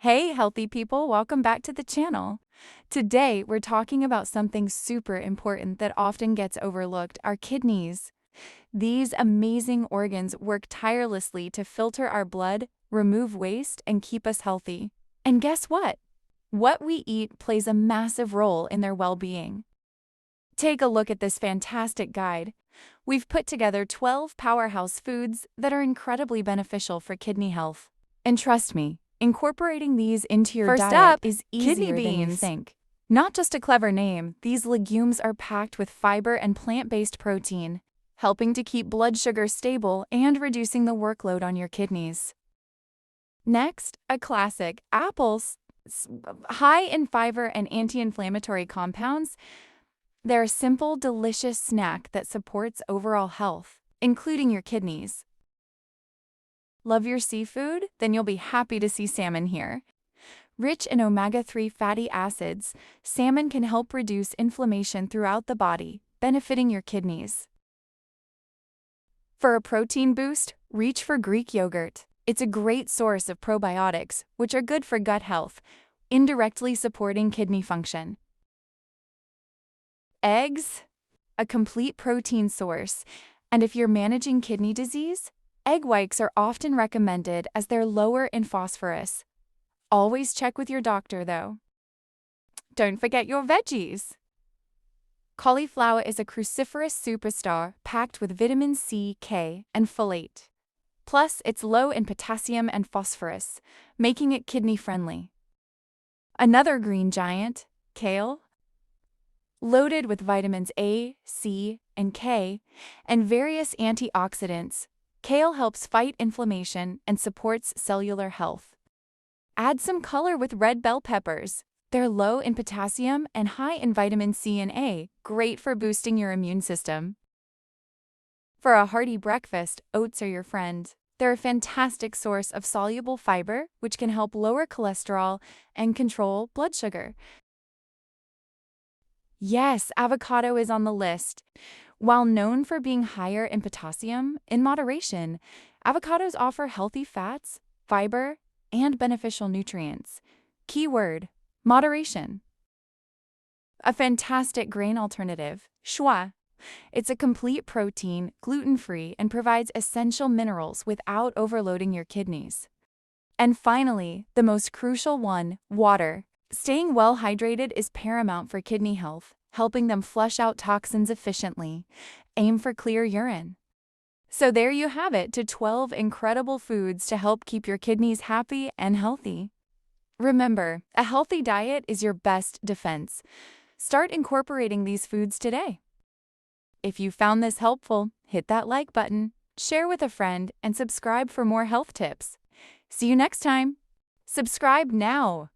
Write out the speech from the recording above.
Hey, healthy people, welcome back to the channel. Today, we're talking about something super important that often gets overlooked, our kidneys. These amazing organs work tirelessly to filter our blood, remove waste, and keep us healthy. And guess what? What we eat plays a massive role in their well-being. Take a look at this fantastic guide. We've put together 12 powerhouse foods that are incredibly beneficial for kidney health. And trust me, incorporating these into your diet is easier than you think. Not just a clever name, these legumes are packed with fiber and plant-based protein, helping to keep blood sugar stable and reducing the workload on your kidneys. Next, a classic, apples. High in fiber and anti-inflammatory compounds, they're a simple, delicious snack that supports overall health, including your kidneys. Love your seafood? Then you'll be happy to see salmon here. Rich in omega-3 fatty acids, salmon can help reduce inflammation throughout the body, benefiting your kidneys. For a protein boost, reach for Greek yogurt. It's a great source of probiotics, which are good for gut health, indirectly supporting kidney function. Eggs, a complete protein source, and if you're managing kidney disease, egg whites are often recommended as they're lower in phosphorus. Always check with your doctor, though. Don't forget your veggies. Cauliflower is a cruciferous superstar packed with vitamin C, K, and folate. Plus, it's low in potassium and phosphorus, making it kidney-friendly. Another green giant, kale, loaded with vitamins A, C, and K, and various antioxidants, kale helps fight inflammation and supports cellular health. Add some color with red bell peppers. They're low in potassium and high in vitamin C and A, great for boosting your immune system. For a hearty breakfast, oats are your friend. They're a fantastic source of soluble fiber, which can help lower cholesterol and control blood sugar. Yes, avocado is on the list. While known for being higher in potassium, in moderation, avocados offer healthy fats, fiber, and beneficial nutrients. Keyword: moderation. A fantastic grain alternative, Quinoa. It's a complete protein, gluten-free, and provides essential minerals without overloading your kidneys. And finally, the most crucial one, water. Staying well hydrated is paramount for kidney health, helping them flush out toxins efficiently. Aim for clear urine. So there you have it, to 12 incredible foods to help keep your kidneys happy and healthy. Remember, a healthy diet is your best defense. Start incorporating these foods today. If you found this helpful, hit that like button, share with a friend, and subscribe for more health tips. See you next time. Subscribe now.